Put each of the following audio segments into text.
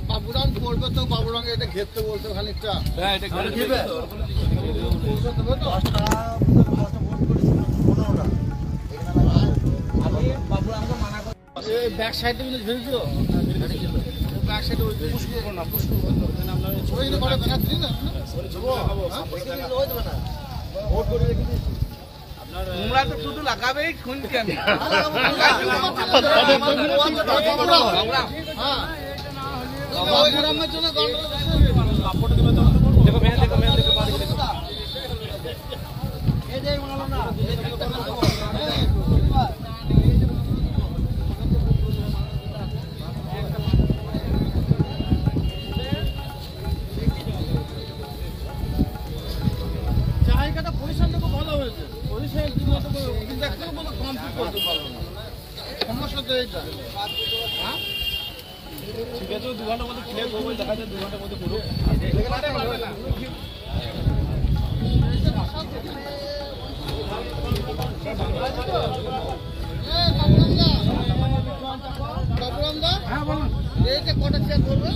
বাবুরাম করবে তো বাবুরামকে এটা ঘেরতে বলতো খানিকটা ব্যাক সাইডে কিন্তু ঝুলছিল ব্যাক সাইডে পুষ্কর না তোমরা তো শুধু লাগাবেই শুনছি আমি জায়গাটা পরিষ্কার খুব ভালো হয়েছে সমস্যা তো এইটা ঠিক আছে 2 ঘন্টার মধ্যে খেলে গোবল দেখা যায় 2 ঘন্টার মধ্যে পুরো হ্যাঁ বলুন এইটা কটা চেক করবে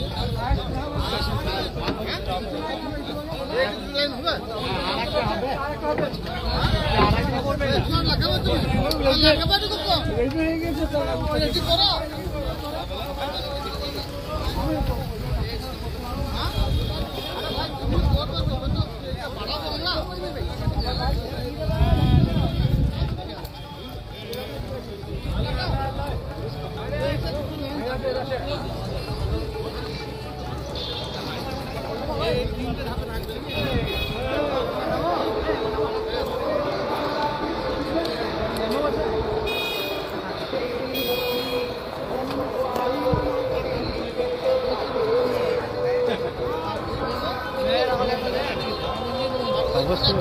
অবশ্যই